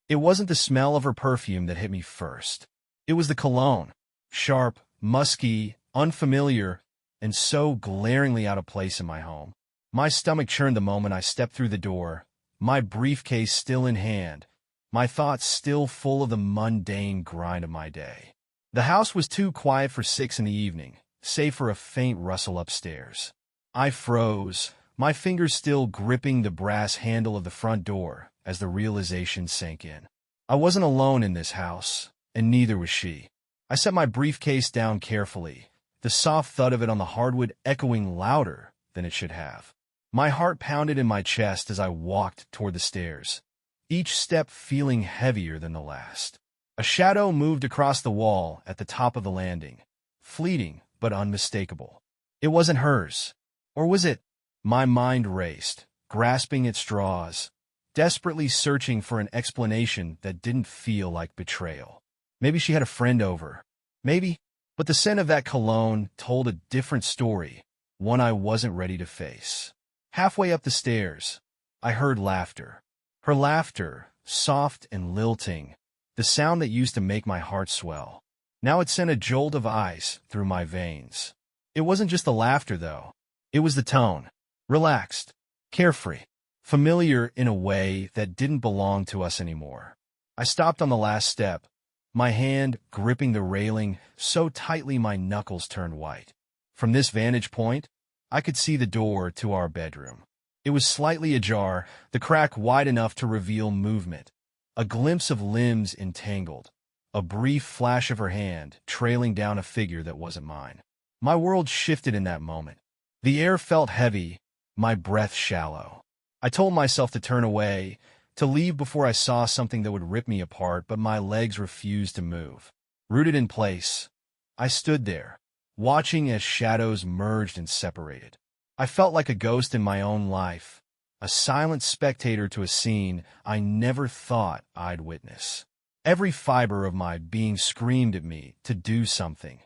It wasn't the smell of her perfume that hit me first. It was the cologne. Sharp, musky, unfamiliar, and so glaringly out of place in my home. My stomach churned the moment I stepped through the door, my briefcase still in hand, my thoughts still full of the mundane grind of my day. The house was too quiet for 6 in the evening, save for a faint rustle upstairs. I froze, my fingers still gripping the brass handle of the front door as the realization sank in. I wasn't alone in this house, and neither was she. I set my briefcase down carefully, the soft thud of it on the hardwood echoing louder than it should have. My heart pounded in my chest as I walked toward the stairs, each step feeling heavier than the last. A shadow moved across the wall at the top of the landing, fleeting but unmistakable. It wasn't hers. Or was it? My mind raced, grasping at straws, desperately searching for an explanation that didn't feel like betrayal. Maybe she had a friend over. Maybe. But the scent of that cologne told a different story, one I wasn't ready to face. Halfway up the stairs, I heard laughter. Her laughter, soft and lilting, the sound that used to make my heart swell. Now it sent a jolt of ice through my veins. It wasn't just the laughter, though. It was the tone. Relaxed, carefree, familiar in a way that didn't belong to us anymore. I stopped on the last step, my hand gripping the railing so tightly my knuckles turned white. From this vantage point, I could see the door to our bedroom. It was slightly ajar, the crack wide enough to reveal movement, a glimpse of limbs entangled, a brief flash of her hand trailing down a figure that wasn't mine. My world shifted in that moment. The air felt heavy, my breath shallow. I told myself to turn away, to leave before I saw something that would rip me apart, but my legs refused to move. Rooted in place, I stood there, watching as shadows merged and separated. I felt like a ghost in my own life, a silent spectator to a scene I never thought I'd witness. Every fiber of my being screamed at me to do something.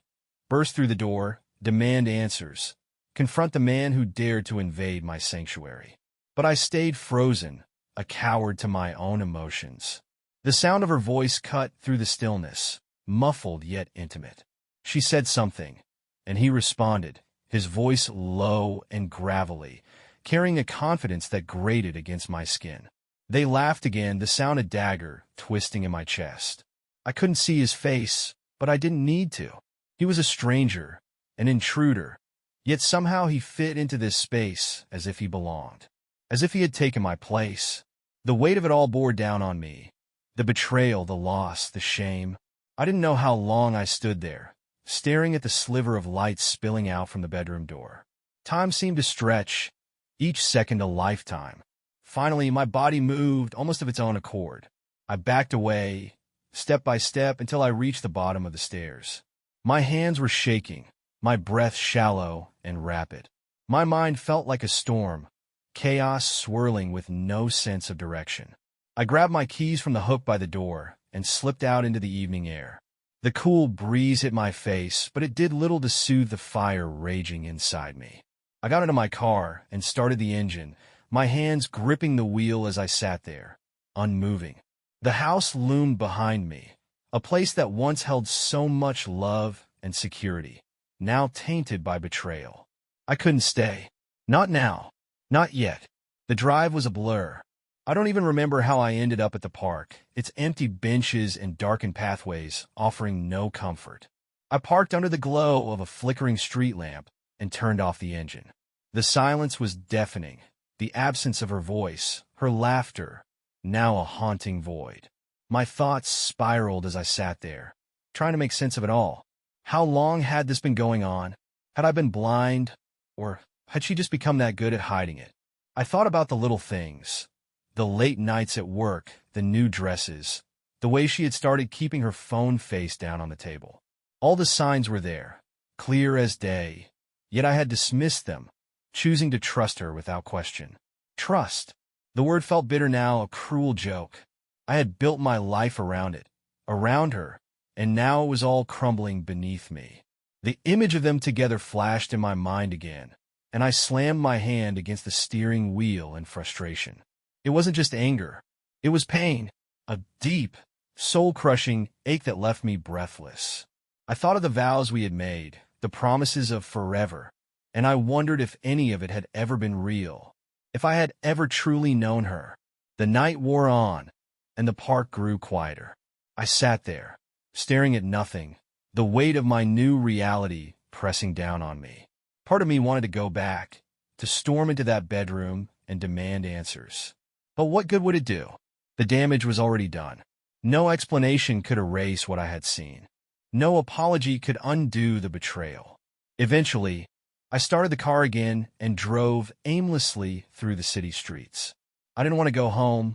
Burst through the door, demand answers, confront the man who dared to invade my sanctuary. But I stayed frozen, a coward to my own emotions. The sound of her voice cut through the stillness, muffled yet intimate. She said something, and he responded, his voice low and gravelly, carrying a confidence that grated against my skin. They laughed again, the sound a dagger twisting in my chest. I couldn't see his face, but I didn't need to. He was a stranger, an intruder, yet somehow he fit into this space as if he belonged, as if he had taken my place. The weight of it all bore down on me. The betrayal, the loss, the shame. I didn't know how long I stood there, staring at the sliver of light spilling out from the bedroom door. Time seemed to stretch, each second a lifetime. Finally, my body moved, almost of its own accord. I backed away, step by step, until I reached the bottom of the stairs. My hands were shaking, my breath shallow and rapid. My mind felt like a storm, chaos swirling with no sense of direction. I grabbed my keys from the hook by the door and slipped out into the evening air. The cool breeze hit my face, but it did little to soothe the fire raging inside me. I got into my car and started the engine, my hands gripping the wheel as I sat there, unmoving. The house loomed behind me, a place that once held so much love and security, now tainted by betrayal. I couldn't stay. Not now. Not yet. The drive was a blur. I don't even remember how I ended up at the park, its empty benches and darkened pathways offering no comfort. I parked under the glow of a flickering street lamp and turned off the engine. The silence was deafening, the absence of her voice, her laughter, now a haunting void. My thoughts spiraled as I sat there, trying to make sense of it all. How long had this been going on? Had I been blind, or had she just become that good at hiding it? I thought about the little things, the late nights at work, the new dresses, the way she had started keeping her phone face down on the table. All the signs were there, clear as day, yet I had dismissed them, choosing to trust her without question. Trust. The word felt bitter now, a cruel joke. I had built my life around it, around her, and now it was all crumbling beneath me. The image of them together flashed in my mind again, and I slammed my hand against the steering wheel in frustration. It wasn't just anger. It was pain. a deep, soul-crushing ache that left me breathless. I thought of the vows we had made, the promises of forever, and I wondered if any of it had ever been real, if I had ever truly known her. The night wore on, and the park grew quieter. I sat there, staring at nothing, the weight of my new reality pressing down on me. Part of me wanted to go back, to storm into that bedroom and demand answers. But what good would it do? The damage was already done. No explanation could erase what I had seen. No apology could undo the betrayal. Eventually, I started the car again and drove aimlessly through the city streets. I didn't want to go home,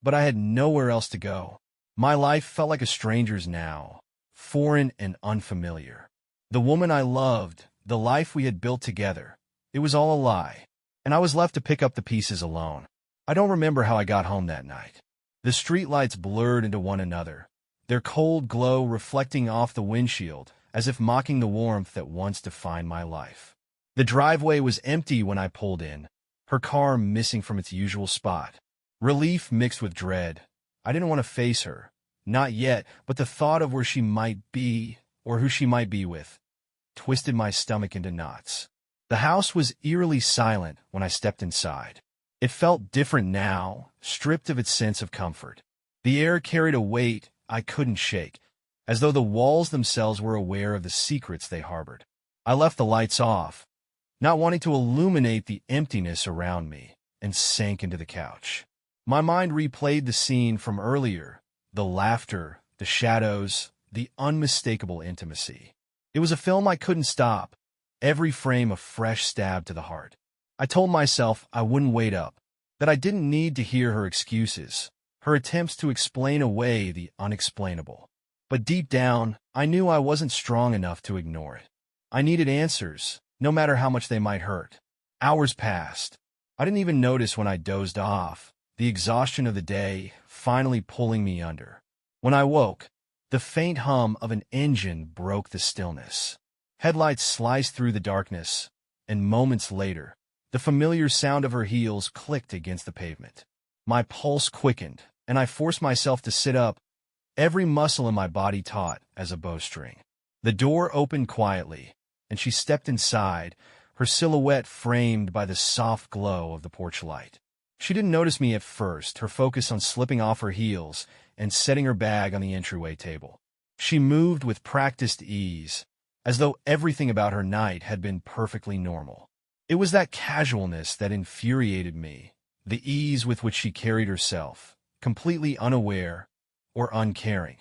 but I had nowhere else to go. My life felt like a stranger's now, foreign and unfamiliar. The woman I loved, the life we had built together, it was all a lie, and I was left to pick up the pieces alone. I don't remember how I got home that night. The streetlights blurred into one another, their cold glow reflecting off the windshield as if mocking the warmth that once defined my life. The driveway was empty when I pulled in, her car missing from its usual spot. Relief mixed with dread. I didn't want to face her, not yet, but the thought of where she might be, or who she might be with, twisted my stomach into knots. The house was eerily silent when I stepped inside. It felt different now, stripped of its sense of comfort. The air carried a weight I couldn't shake, as though the walls themselves were aware of the secrets they harbored. I left the lights off, not wanting to illuminate the emptiness around me, and sank into the couch. My mind replayed the scene from earlier, the laughter, the shadows, the unmistakable intimacy. It was a film I couldn't stop, every frame a fresh stab to the heart. I told myself I wouldn't wait up, that I didn't need to hear her excuses, her attempts to explain away the unexplainable. But deep down, I knew I wasn't strong enough to ignore it. I needed answers, no matter how much they might hurt. Hours passed. I didn't even notice when I dozed off, the exhaustion of the day finally pulling me under. When I woke, the faint hum of an engine broke the stillness. Headlights sliced through the darkness, and moments later, the familiar sound of her heels clicked against the pavement. My pulse quickened, and I forced myself to sit up, every muscle in my body taut as a bowstring. The door opened quietly, and she stepped inside, her silhouette framed by the soft glow of the porch light. She didn't notice me at first, her focus on slipping off her heels and setting her bag on the entryway table. She moved with practiced ease, as though everything about her night had been perfectly normal. It was that casualness that infuriated me, the ease with which she carried herself, completely unaware or uncaring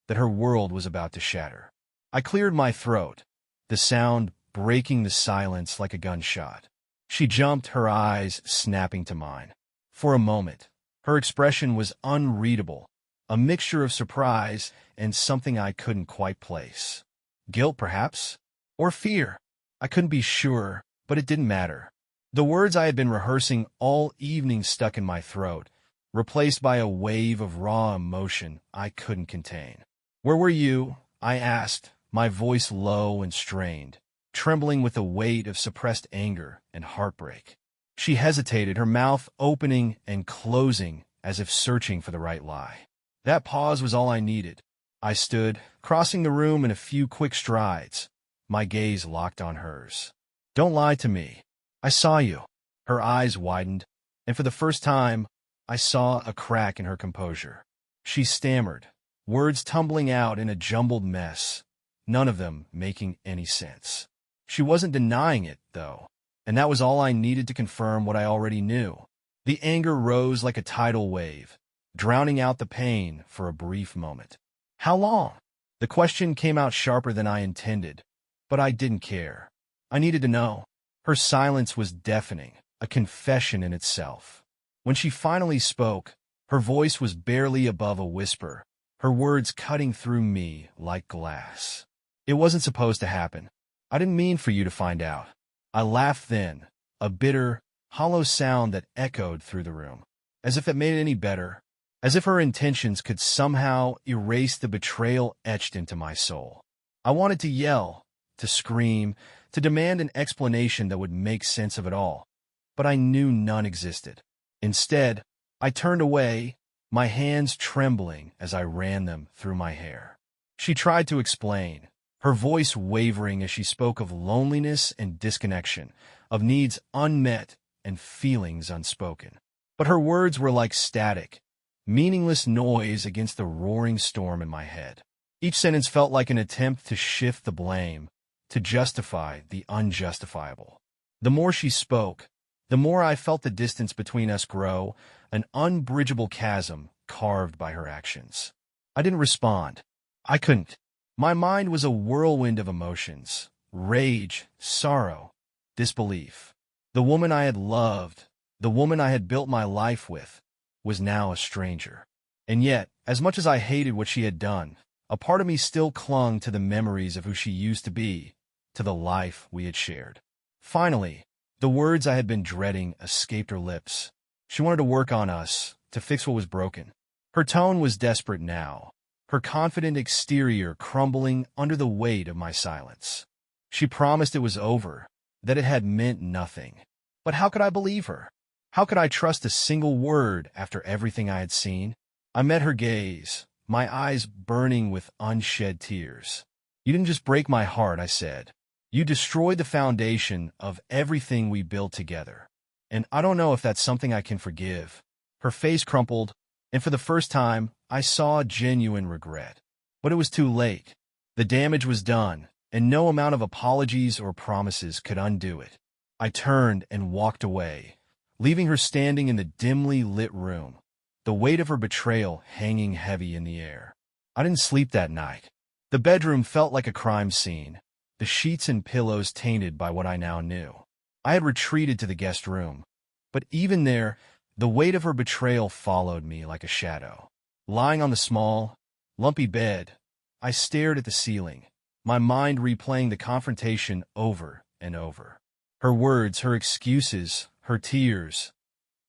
that her world was about to shatter. I cleared my throat, the sound breaking the silence like a gunshot. She jumped, her eyes snapping to mine. For a moment, her expression was unreadable, a mixture of surprise and something I couldn't quite place. Guilt, perhaps? Or fear? I couldn't be sure, but it didn't matter. The words I had been rehearsing all evening stuck in my throat, replaced by a wave of raw emotion I couldn't contain. "Where were you?" I asked, my voice low and strained, trembling with the weight of suppressed anger and heartbreak. She hesitated, her mouth opening and closing as if searching for the right lie. That pause was all I needed. I stood, crossing the room in a few quick strides, my gaze locked on hers. "Don't lie to me. I saw you." Her eyes widened, and for the first time, I saw a crack in her composure. She stammered, words tumbling out in a jumbled mess, none of them making any sense. She wasn't denying it, though, and that was all I needed to confirm what I already knew. The anger rose like a tidal wave, drowning out the pain for a brief moment. "How long?" The question came out sharper than I intended, but I didn't care. I needed to know. Her silence was deafening, a confession in itself. When she finally spoke, her voice was barely above a whisper, her words cutting through me like glass. "It wasn't supposed to happen. I didn't mean for you to find out." I laughed then, a bitter, hollow sound that echoed through the room, as if it made it any better, as if her intentions could somehow erase the betrayal etched into my soul. I wanted to yell, to scream, to demand an explanation that would make sense of it all, but I knew none existed. Instead, I turned away, my hands trembling as I ran them through my hair. She tried to explain, her voice wavering as she spoke of loneliness and disconnection, of needs unmet and feelings unspoken. But her words were like static, meaningless noise against the roaring storm in my head. Each sentence felt like an attempt to shift the blame, to justify the unjustifiable. The more she spoke, the more I felt the distance between us grow, an unbridgeable chasm carved by her actions. I didn't respond. I couldn't. My mind was a whirlwind of emotions: rage, sorrow, disbelief. The woman I had loved, the woman I had built my life with, was now a stranger. And yet, as much as I hated what she had done, a part of me still clung to the memories of who she used to be, to the life we had shared. Finally, the words I had been dreading escaped her lips. She wanted to work on us, to fix what was broken. Her tone was desperate now, her confident exterior crumbling under the weight of my silence. She promised it was over, that it had meant nothing. But how could I believe her? How could I trust a single word after everything I had seen? I met her gaze, my eyes burning with unshed tears. "You didn't just break my heart," I said. "You destroyed the foundation of everything we built together. And I don't know if that's something I can forgive." Her face crumpled, and for the first time, I saw genuine regret. But it was too late. The damage was done, and no amount of apologies or promises could undo it. I turned and walked away, leaving her standing in the dimly lit room, the weight of her betrayal hanging heavy in the air. I didn't sleep that night. The bedroom felt like a crime scene, the sheets and pillows tainted by what I now knew. I had retreated to the guest room, but even there, the weight of her betrayal followed me like a shadow. Lying on the small, lumpy bed, I stared at the ceiling, my mind replaying the confrontation over and over. Her words, her excuses, her tears,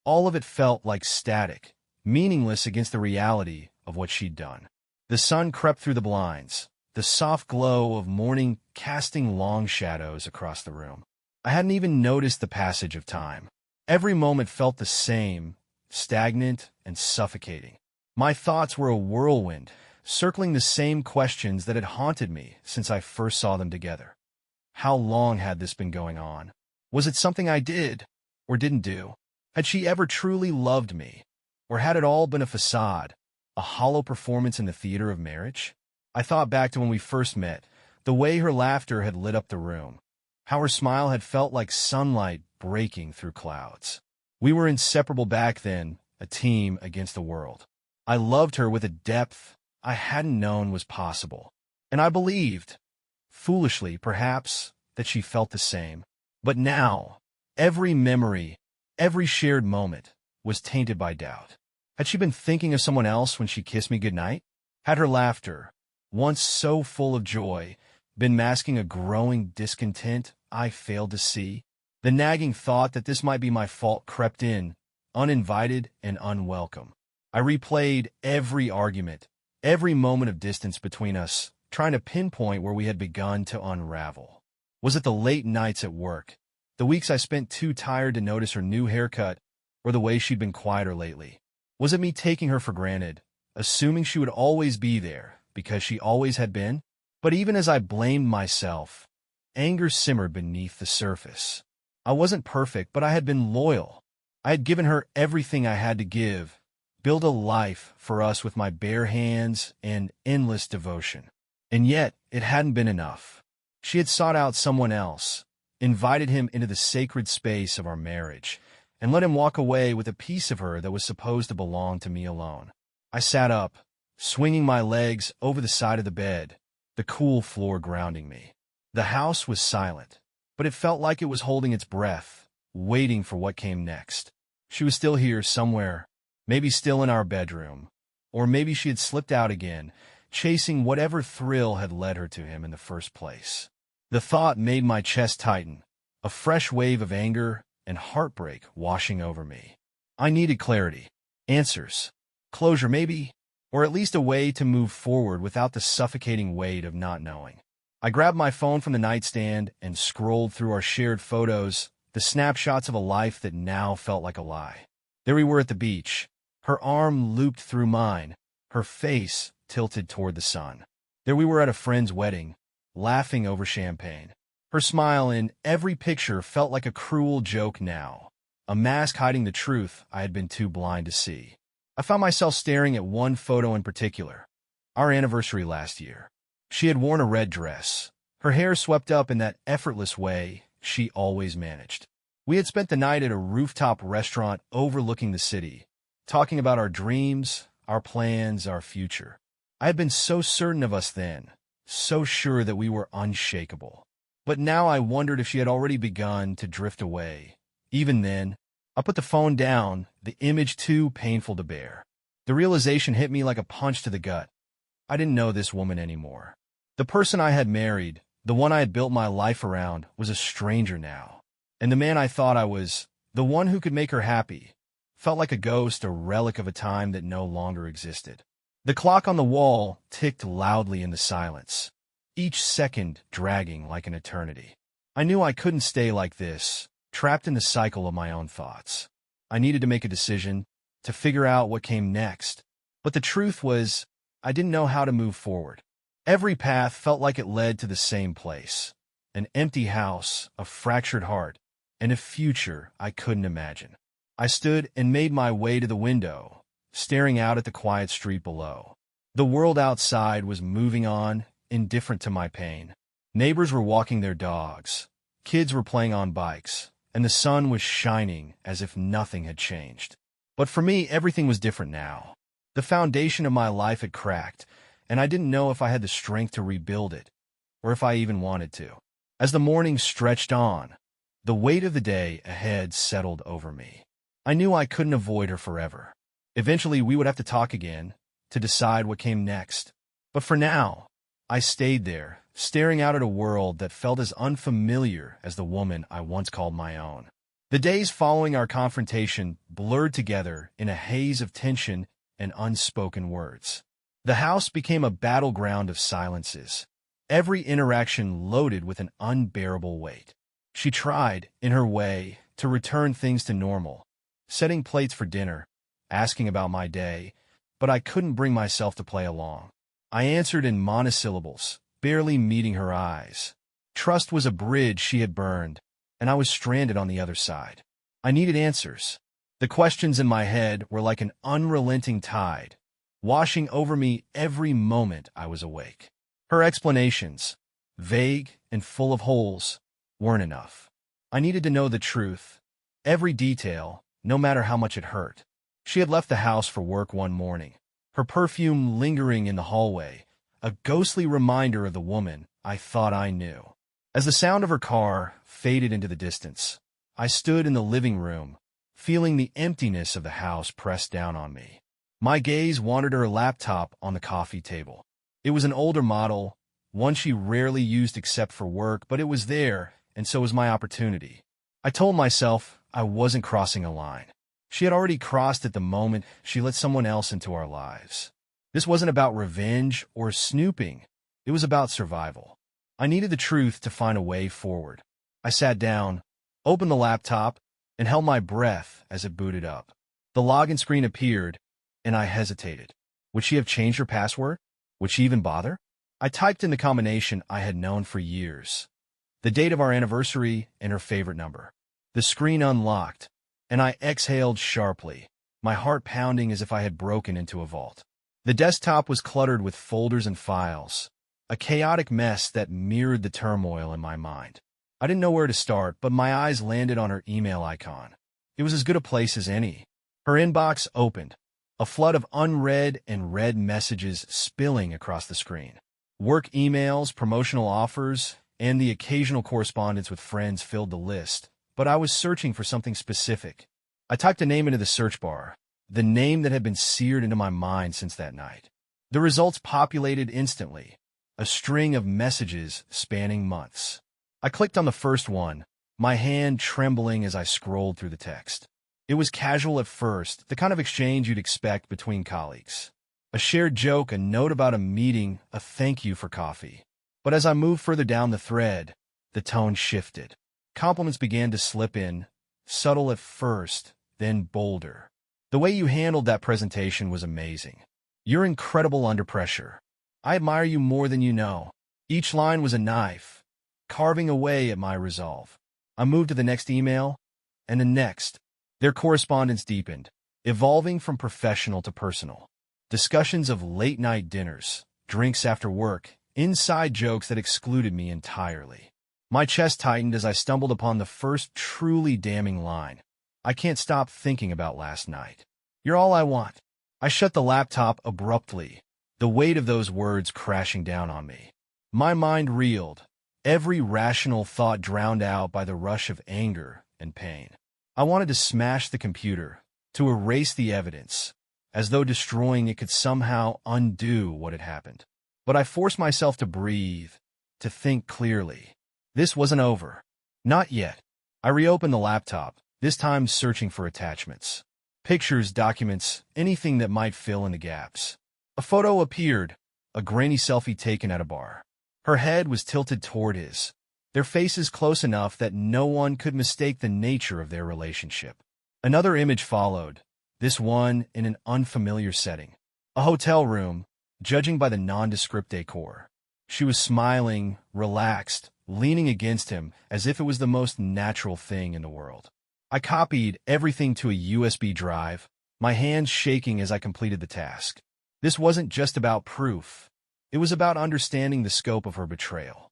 all of it felt like static, meaningless against the reality of what she'd done. The sun crept through the blinds, the soft glow of morning casting long shadows across the room. I hadn't even noticed the passage of time. Every moment felt the same, stagnant and suffocating. My thoughts were a whirlwind, circling the same questions that had haunted me since I first saw them together. How long had this been going on? Was it something I did or didn't do? Had she ever truly loved me? Or had it all been a facade, a hollow performance in the theater of marriage? I thought back to when we first met, the way her laughter had lit up the room, how her smile had felt like sunlight breaking through clouds. We were inseparable back then, a team against the world. I loved her with a depth I hadn't known was possible. And I believed, foolishly perhaps, that she felt the same. But now, every memory, every shared moment, was tainted by doubt. Had she been thinking of someone else when she kissed me goodnight? Had her laughter, once so full of joy, been masking a growing discontent I failed to see? The nagging thought that this might be my fault crept in, uninvited and unwelcome. I replayed every argument, every moment of distance between us, trying to pinpoint where we had begun to unravel. Was it the late nights at work, the weeks I spent too tired to notice her new haircut, or the way she'd been quieter lately? Was it me taking her for granted, assuming she would always be there because she always had been? But even as I blamed myself, anger simmered beneath the surface. I wasn't perfect, but I had been loyal. I had given her everything I had to give, built a life for us with my bare hands and endless devotion. And yet, it hadn't been enough. She had sought out someone else, invited him into the sacred space of our marriage, and let him walk away with a piece of her that was supposed to belong to me alone. I sat up, swinging my legs over the side of the bed, the cool floor grounding me. The house was silent, but it felt like it was holding its breath, waiting for what came next. She was still here somewhere, maybe still in our bedroom, or maybe she had slipped out again, chasing whatever thrill had led her to him in the first place. The thought made my chest tighten, a fresh wave of anger and heartbreak washing over me. I needed clarity, answers, closure maybe, or at least a way to move forward without the suffocating weight of not knowing. I grabbed my phone from the nightstand and scrolled through our shared photos, the snapshots of a life that now felt like a lie. There we were at the beach, Her arm looped through mine, her face tilted toward the sun. There we were at a friend's wedding, laughing over champagne. Her smile in every picture felt like a cruel joke now, a mask hiding the truth I had been too blind to see. I found myself staring at one photo in particular, our anniversary last year. She had worn a red dress, her hair swept up in that effortless way she always managed. We had spent the night at a rooftop restaurant overlooking the city, talking about our dreams, our plans, our future. I had been so certain of us then, so sure that we were unshakable. But now I wondered if she had already begun to drift away. Even then, I put the phone down, the image too painful to bear. The realization hit me like a punch to the gut. I didn't know this woman anymore. The person I had married, the one I had built my life around, was a stranger now. And the man I thought I was, the one who could make her happy, felt like a ghost, a relic of a time that no longer existed. The clock on the wall ticked loudly in the silence, each second dragging like an eternity. I knew I couldn't stay like this, trapped in the cycle of my own thoughts. I needed to make a decision, to figure out what came next. But the truth was, I didn't know how to move forward. Every path felt like it led to the same place, an empty house, a fractured heart, and a future I couldn't imagine. I stood and made my way to the window, staring out at the quiet street below. The world outside was moving on, indifferent to my pain. Neighbors were walking their dogs, kids were playing on bikes, and the sun was shining as if nothing had changed. But for me, everything was different now. The foundation of my life had cracked, and I didn't know if I had the strength to rebuild it, or if I even wanted to. As the morning stretched on, the weight of the day ahead settled over me. I knew I couldn't avoid her forever. Eventually, we would have to talk again, to decide what came next. But for now, I stayed there, staring out at a world that felt as unfamiliar as the woman I once called my own. The days following our confrontation blurred together in a haze of tension and unspoken words. The house became a battleground of silences, every interaction loaded with an unbearable weight. She tried, in her way, to return things to normal, setting plates for dinner, asking about my day, but I couldn't bring myself to play along. I answered in monosyllables, barely meeting her eyes. Trust was a bridge she had burned, and I was stranded on the other side. I needed answers. The questions in my head were like an unrelenting tide, washing over me every moment I was awake. Her explanations, vague and full of holes, weren't enough. I needed to know the truth, every detail, no matter how much it hurt. She had left the house for work one morning, her perfume lingering in the hallway, a ghostly reminder of the woman I thought I knew. As the sound of her car faded into the distance, I stood in the living room, feeling the emptiness of the house press down on me. My gaze wandered to her laptop on the coffee table. It was an older model, one she rarely used except for work, but it was there, and so was my opportunity. I told myself I wasn't crossing a line. She had already crossed it the moment she let someone else into our lives. This wasn't about revenge or snooping. It was about survival. I needed the truth to find a way forward. I sat down, opened the laptop, and held my breath as it booted up. The login screen appeared, and I hesitated. Would she have changed her password? Would she even bother? I typed in the combination I had known for years, the date of our anniversary and her favorite number. The screen unlocked, and I exhaled sharply, my heart pounding as if I had broken into a vault. The desktop was cluttered with folders and files, a chaotic mess that mirrored the turmoil in my mind. I didn't know where to start, but my eyes landed on her email icon. It was as good a place as any. Her inbox opened, a flood of unread and read messages spilling across the screen. Work emails, promotional offers, and the occasional correspondence with friends filled the list, but I was searching for something specific. I typed a name into the search bar, the name that had been seared into my mind since that night. The results populated instantly, a string of messages spanning months. I clicked on the first one, my hand trembling as I scrolled through the text. It was casual at first, the kind of exchange you'd expect between colleagues. A shared joke, a note about a meeting, a thank you for coffee. But as I moved further down the thread, the tone shifted. Compliments began to slip in, subtle at first, then bolder. The way you handled that presentation was amazing. You're incredible under pressure. I admire you more than you know. Each line was a knife, carving away at my resolve. I moved to the next email, and the next. Their correspondence deepened, evolving from professional to personal. Discussions of late-night dinners, drinks after work, inside jokes that excluded me entirely. My chest tightened as I stumbled upon the first truly damning line. I can't stop thinking about last night. You're all I want. I shut the laptop abruptly, the weight of those words crashing down on me. My mind reeled, every rational thought drowned out by the rush of anger and pain. I wanted to smash the computer, to erase the evidence, as though destroying it could somehow undo what had happened. But I forced myself to breathe, to think clearly. This wasn't over. Not yet. I reopened the laptop, this time searching for attachments. Pictures, documents, anything that might fill in the gaps. A photo appeared, a grainy selfie taken at a bar. Her head was tilted toward his, their faces close enough that no one could mistake the nature of their relationship. Another image followed, this one in an unfamiliar setting. A hotel room, judging by the nondescript decor. She was smiling, relaxed, leaning against him as if it was the most natural thing in the world. I copied everything to a USB drive, my hands shaking as I completed the task. This wasn't just about proof. It was about understanding the scope of her betrayal.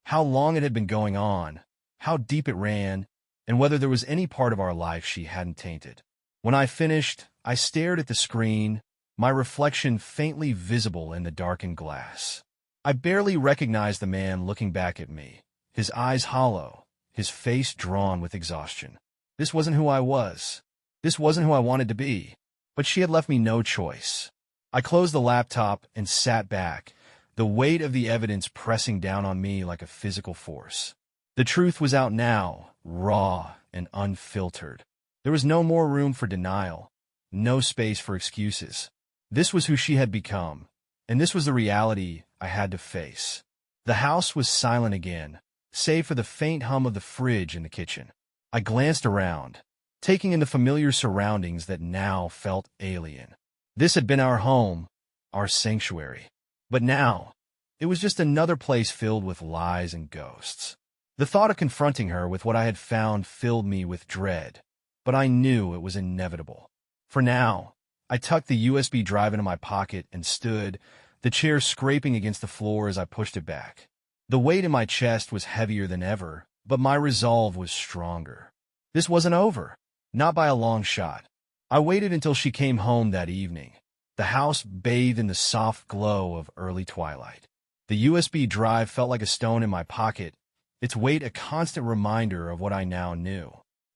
How long it had been going on, how deep it ran, and whether there was any part of our life she hadn't tainted. When I finished, I stared at the screen, my reflection faintly visible in the darkened glass. I barely recognized the man looking back at me, his eyes hollow, his face drawn with exhaustion. This wasn't who I was. This wasn't who I wanted to be. But she had left me no choice. I closed the laptop and sat back, the weight of the evidence pressing down on me like a physical force. The truth was out now, raw and unfiltered. There was no more room for denial, no space for excuses. This was who she had become, and this was the reality I had to face. The house was silent again, save for the faint hum of the fridge in the kitchen. I glanced around, taking in the familiar surroundings that now felt alien. This had been our home, our sanctuary. But now, it was just another place filled with lies and ghosts. The thought of confronting her with what I had found filled me with dread, but I knew it was inevitable. For now, I tucked the USB drive into my pocket and stood, the chair scraping against the floor as I pushed it back. The weight in my chest was heavier than ever, but my resolve was stronger. This wasn't over, not by a long shot. I waited until she came home that evening, the house bathed in the soft glow of early twilight. The USB drive felt like a stone in my pocket, its weight a constant reminder of what I now knew.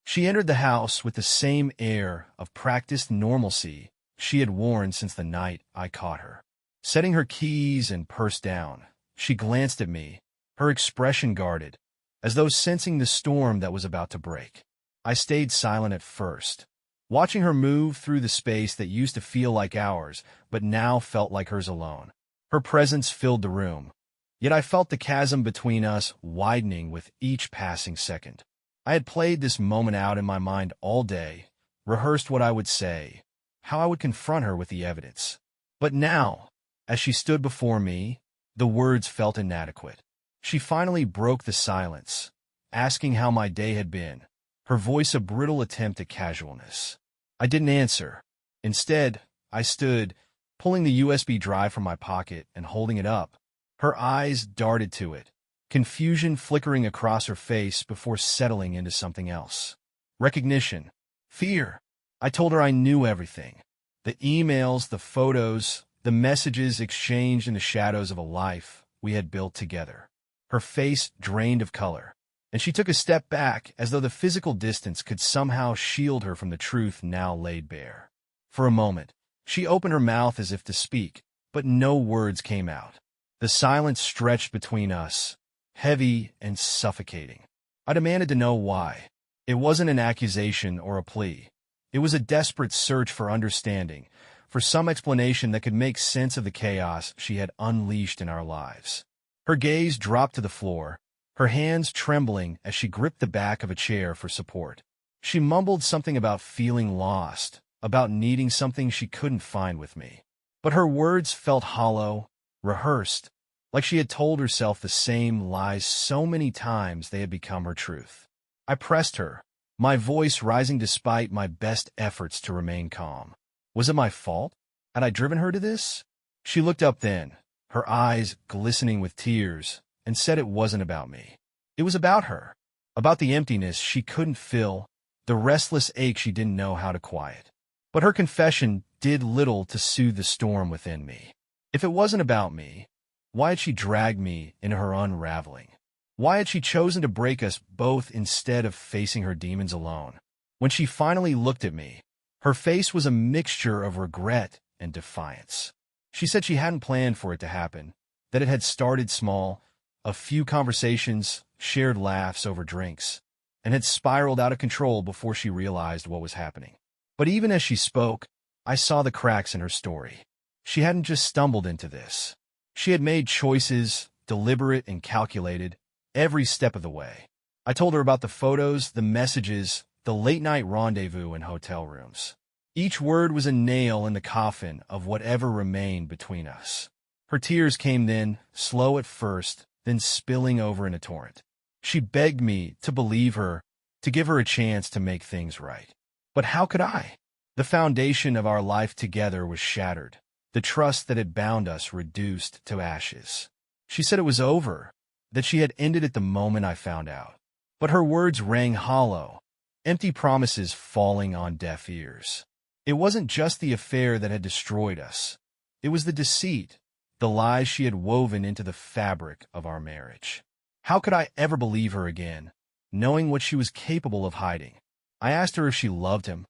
She entered the house with the same air of practiced normalcy she had worn since the night I caught her. Setting her keys and purse down, she glanced at me, her expression guarded, as though sensing the storm that was about to break. I stayed silent at first, watching her move through the space that used to feel like ours, but now felt like hers alone. Her presence filled the room, yet I felt the chasm between us widening with each passing second. I had played this moment out in my mind all day, rehearsed what I would say, how I would confront her with the evidence. But now, as she stood before me, the words felt inadequate. She finally broke the silence, asking how my day had been, her voice a brittle attempt at casualness. I didn't answer. Instead, I stood, pulling the USB drive from my pocket and holding it up. Her eyes darted to it, confusion flickering across her face before settling into something else. Recognition. Fear. I told her I knew everything. The emails, the photos, the messages exchanged in the shadows of a life we had built together. Her face drained of color, and she took a step back as though the physical distance could somehow shield her from the truth now laid bare. For a moment, she opened her mouth as if to speak, but no words came out. The silence stretched between us, heavy and suffocating. I demanded to know why. It wasn't an accusation or a plea. It was a desperate search for understanding, for some explanation that could make sense of the chaos she had unleashed in our lives. Her gaze dropped to the floor, her hands trembling as she gripped the back of a chair for support. She mumbled something about feeling lost, about needing something she couldn't find with me. But her words felt hollow, rehearsed, like she had told herself the same lies so many times they had become her truth. I pressed her, my voice rising despite my best efforts to remain calm. Was it my fault? Had I driven her to this? She looked up then, her eyes glistening with tears, and said it wasn't about me. It was about her, about the emptiness she couldn't fill, the restless ache she didn't know how to quiet. But her confession did little to soothe the storm within me. If it wasn't about me, why had she dragged me into her unraveling? Why had she chosen to break us both instead of facing her demons alone? When she finally looked at me, her face was a mixture of regret and defiance. She said she hadn't planned for it to happen, that it had started small, a few conversations, shared laughs over drinks, and had spiraled out of control before she realized what was happening. But even as she spoke, I saw the cracks in her story. She hadn't just stumbled into this. She had made choices, deliberate and calculated, every step of the way. I told her about the photos, the messages, the late-night rendezvous in hotel rooms. Each word was a nail in the coffin of whatever remained between us. Her tears came then, slow at first, then spilling over in a torrent. She begged me to believe her, to give her a chance to make things right. But how could I? The foundation of our life together was shattered. The trust that had bound us reduced to ashes. She said it was over, that she had ended it the moment I found out. But her words rang hollow, empty promises falling on deaf ears. It wasn't just the affair that had destroyed us. It was the deceit, the lies she had woven into the fabric of our marriage. How could I ever believe her again, knowing what she was capable of hiding? I asked her if she loved him.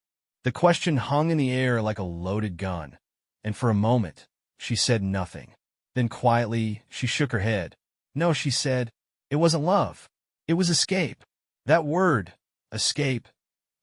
The question hung in the air like a loaded gun, and for a moment, she said nothing. Then quietly, she shook her head. No, she said, it wasn't love. It was escape. That word, escape,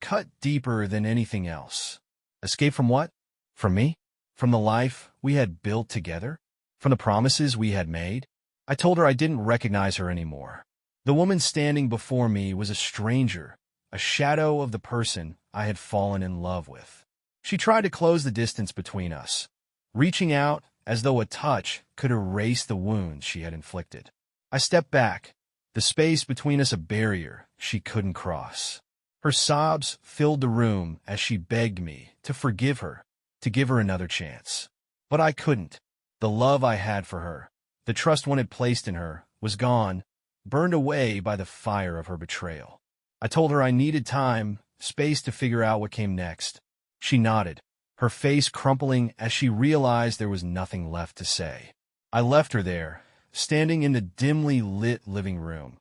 cut deeper than anything else. Escape from what? From me? From the life we had built together? From the promises we had made? I told her I didn't recognize her anymore. The woman standing before me was a stranger, a shadow of the person I had fallen in love with. She tried to close the distance between us, reaching out as though a touch could erase the wounds she had inflicted. I stepped back, the space between us a barrier she couldn't cross. Her sobs filled the room as she begged me to forgive her, to give her another chance. But I couldn't. The love I had for her, the trust one had placed in her, was gone, burned away by the fire of her betrayal. I told her I needed time, space to figure out what came next. She nodded, her face crumpling as she realized there was nothing left to say. I left her there, standing in the dimly lit living room,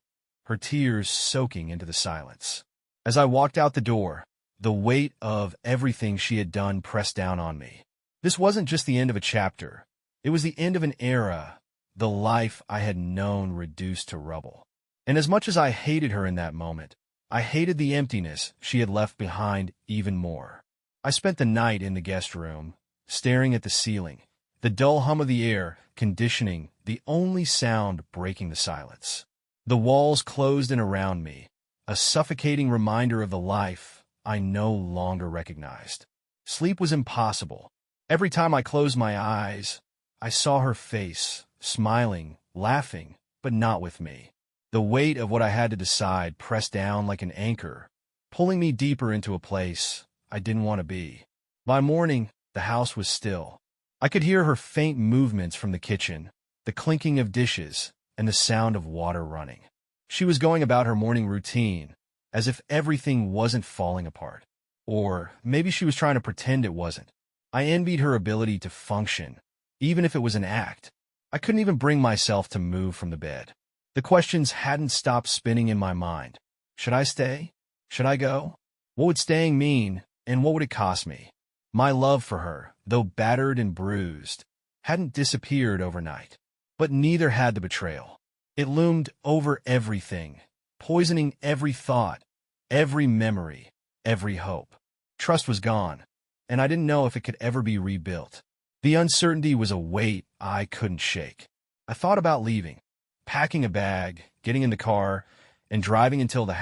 her tears soaking into the silence. As I walked out the door, the weight of everything she had done pressed down on me. This wasn't just the end of a chapter. It was the end of an era, the life I had known reduced to rubble. And as much as I hated her in that moment, I hated the emptiness she had left behind even more. I spent the night in the guest room, staring at the ceiling, the dull hum of the air conditioning, the only sound breaking the silence. The walls closed in around me, a suffocating reminder of the life I no longer recognized. Sleep was impossible. Every time I closed my eyes, I saw her face, smiling, laughing, but not with me. The weight of what I had to decide pressed down like an anchor, pulling me deeper into a place I didn't want to be. By morning, the house was still. I could hear her faint movements from the kitchen, the clinking of dishes, and the sound of water running. She was going about her morning routine, as if everything wasn't falling apart. Or maybe she was trying to pretend it wasn't. I envied her ability to function, even if it was an act. I couldn't even bring myself to move from the bed. The questions hadn't stopped spinning in my mind. Should I stay? Should I go? What would staying mean, and what would it cost me? My love for her, though battered and bruised, hadn't disappeared overnight. But neither had the betrayal. It loomed over everything, poisoning every thought, every memory, every hope. Trust was gone, and I didn't know if it could ever be rebuilt. The uncertainty was a weight I couldn't shake. I thought about leaving, packing a bag, getting in the car, and driving until the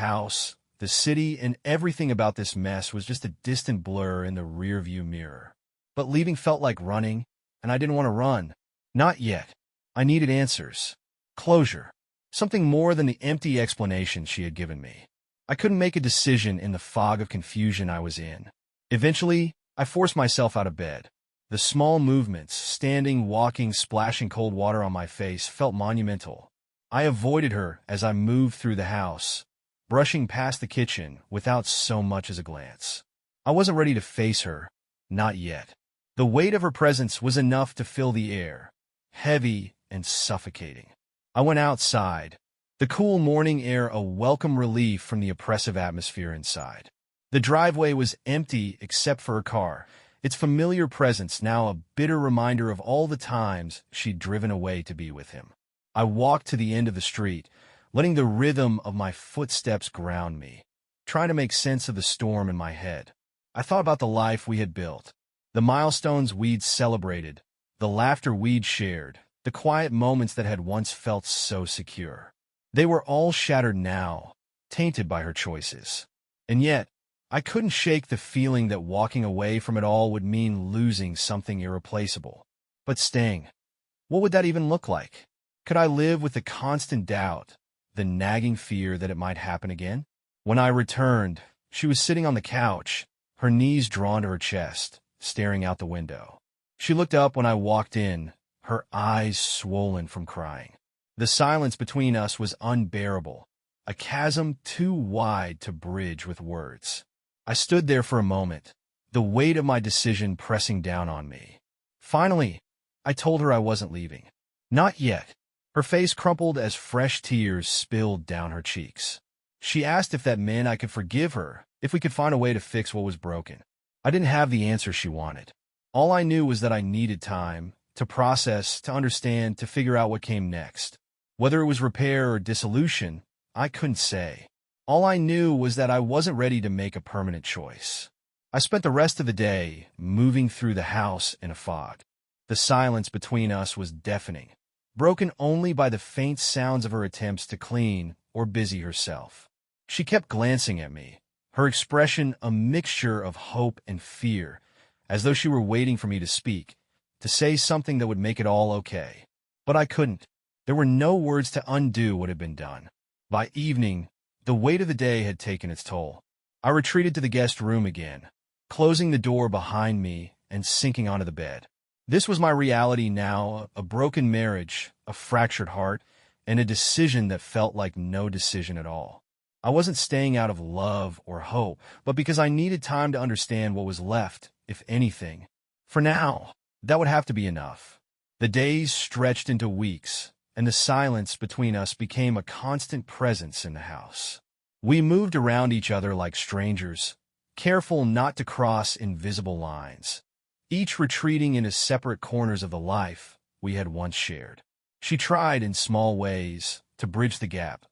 The city and everything about this mess was just a distant blur in the rearview mirror. But leaving felt like running, and I didn't want to run. Not yet. I needed answers. Closure. Something more than the empty explanation she had given me. I couldn't make a decision in the fog of confusion I was in. Eventually, I forced myself out of bed. The small movements, standing, walking, splashing cold water on my face, felt monumental. I avoided her as I moved through the house, brushing past the kitchen without so much as a glance. I wasn't ready to face her. Not yet. The weight of her presence was enough to fill the air, heavy and suffocating. I went outside, the cool morning air a welcome relief from the oppressive atmosphere inside. The driveway was empty except for her car, its familiar presence now a bitter reminder of all the times she'd driven away to be with him. I walked to the end of the street, letting the rhythm of my footsteps ground me, trying to make sense of the storm in my head. I thought about the life we had built, the milestones we'd celebrated, the laughter we'd shared, the quiet moments that had once felt so secure. They were all shattered now, tainted by her choices. And yet, I couldn't shake the feeling that walking away from it all would mean losing something irreplaceable. But staying, what would that even look like? Could I live with the constant doubt, the nagging fear that it might happen again? When I returned, she was sitting on the couch, her knees drawn to her chest, staring out the window. She looked up when I walked in, her eyes swollen from crying. The silence between us was unbearable, a chasm too wide to bridge with words. I stood there for a moment, the weight of my decision pressing down on me. Finally, I told her I wasn't leaving. Not yet. Her face crumpled as fresh tears spilled down her cheeks. She asked if that meant I could forgive her, if we could find a way to fix what was broken. I didn't have the answer she wanted. All I knew was that I needed time to process, to understand, to figure out what came next. Whether it was repair or dissolution, I couldn't say. All I knew was that I wasn't ready to make a permanent choice. I spent the rest of the day moving through the house in a fog. The silence between us was deafening, broken only by the faint sounds of her attempts to clean or busy herself. She kept glancing at me, her expression a mixture of hope and fear, as though she were waiting for me to speak, to say something that would make it all okay. But I couldn't. There were no words to undo what had been done. By evening, the weight of the day had taken its toll. I retreated to the guest room again, closing the door behind me and sinking onto the bed. This was my reality now, a broken marriage, a fractured heart, and a decision that felt like no decision at all. I wasn't staying out of love or hope, but because I needed time to understand what was left, if anything. For now, that would have to be enough. The days stretched into weeks, and the silence between us became a constant presence in the house. We moved around each other like strangers, careful not to cross invisible lines, each retreating into separate corners of the life we had once shared. She tried in small ways to bridge the gap,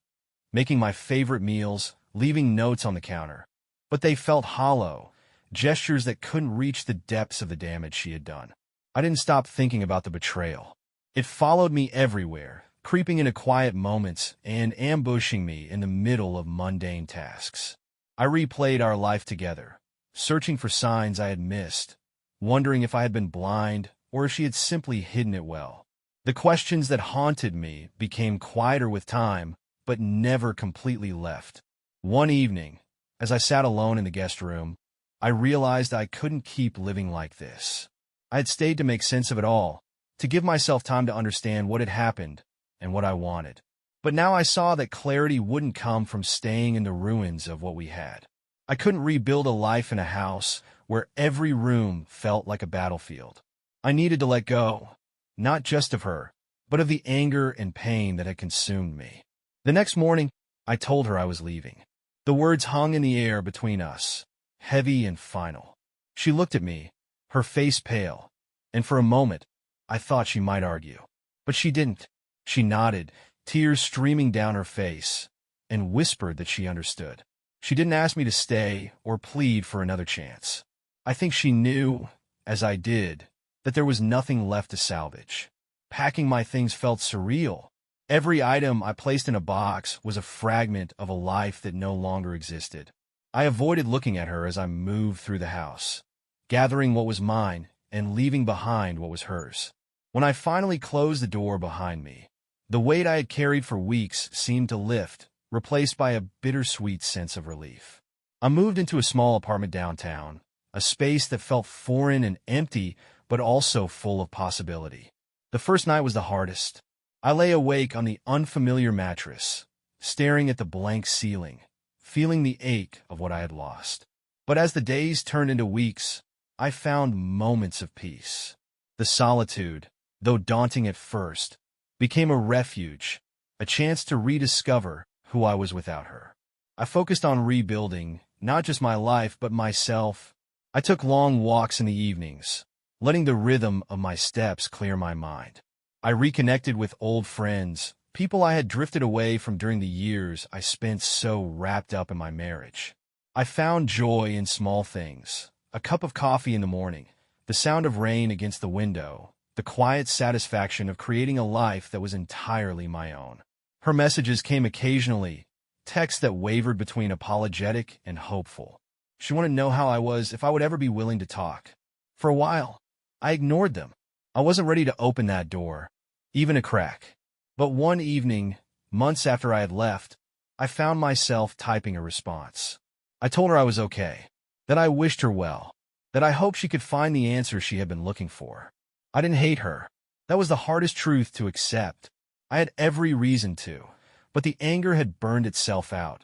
making my favorite meals, leaving notes on the counter. But they felt hollow, gestures that couldn't reach the depths of the damage she had done. I didn't stop thinking about the betrayal. It followed me everywhere, creeping into quiet moments and ambushing me in the middle of mundane tasks. I replayed our life together, searching for signs I had missed, wondering if I had been blind or if she had simply hidden it well. The questions that haunted me became quieter with time, but never completely left. One evening, as I sat alone in the guest room, I realized I couldn't keep living like this. I had stayed to make sense of it all, to give myself time to understand what had happened and what I wanted. But now I saw that clarity wouldn't come from staying in the ruins of what we had. I couldn't rebuild a life in a house where every room felt like a battlefield. I needed to let go, not just of her, but of the anger and pain that had consumed me. The next morning, I told her I was leaving. The words hung in the air between us, heavy and final. She looked at me, her face pale, and for a moment, I thought she might argue. But she didn't. She nodded, tears streaming down her face, and whispered that she understood. She didn't ask me to stay or plead for another chance. I think she knew, as I did, that there was nothing left to salvage. Packing my things felt surreal, Every item I placed in a box was a fragment of a life that no longer existed. I avoided looking at her as I moved through the house, gathering what was mine and leaving behind what was hers. When I finally closed the door behind me, the weight I had carried for weeks seemed to lift, replaced by a bittersweet sense of relief. I moved into a small apartment downtown, a space that felt foreign and empty, but also full of possibility. The first night was the hardest. I lay awake on the unfamiliar mattress, staring at the blank ceiling, feeling the ache of what I had lost. But as the days turned into weeks, I found moments of peace. The solitude, though daunting at first, became a refuge, a chance to rediscover who I was without her. I focused on rebuilding, not just my life, but myself. I took long walks in the evenings, letting the rhythm of my steps clear my mind. I reconnected with old friends, people I had drifted away from during the years I spent so wrapped up in my marriage. I found joy in small things, a cup of coffee in the morning, the sound of rain against the window, the quiet satisfaction of creating a life that was entirely my own. Her messages came occasionally, texts that wavered between apologetic and hopeful. She wanted to know how I was, if I would ever be willing to talk. For a while, I ignored them. I wasn't ready to open that door, even a crack. But one evening, months after I had left, I found myself typing a response. I told her I was okay, that I wished her well, that I hoped she could find the answers she had been looking for. I didn't hate her. That was the hardest truth to accept. I had every reason to, but the anger had burned itself out,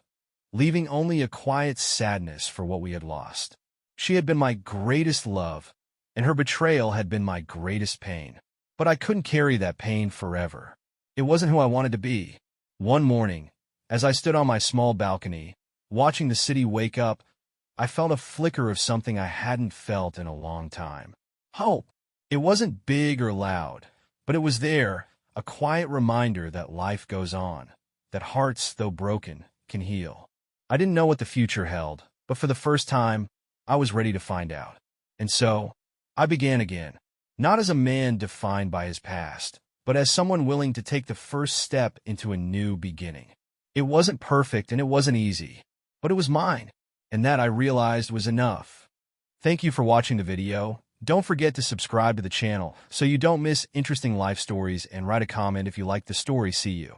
leaving only a quiet sadness for what we had lost. She had been my greatest love, and her betrayal had been my greatest pain. But I couldn't carry that pain forever. It wasn't who I wanted to be. One morning, as I stood on my small balcony, watching the city wake up, I felt a flicker of something I hadn't felt in a long time. Hope. It wasn't big or loud, but it was there, a quiet reminder that life goes on, that hearts, though broken, can heal. I didn't know what the future held, but for the first time, I was ready to find out. And so, I began again, not as a man defined by his past, but as someone willing to take the first step into a new beginning. It wasn't perfect and it wasn't easy, but it was mine, and that I realized was enough. Thank you for watching the video. Don't forget to subscribe to the channel so you don't miss interesting life stories, and write a comment if you like the story. See you.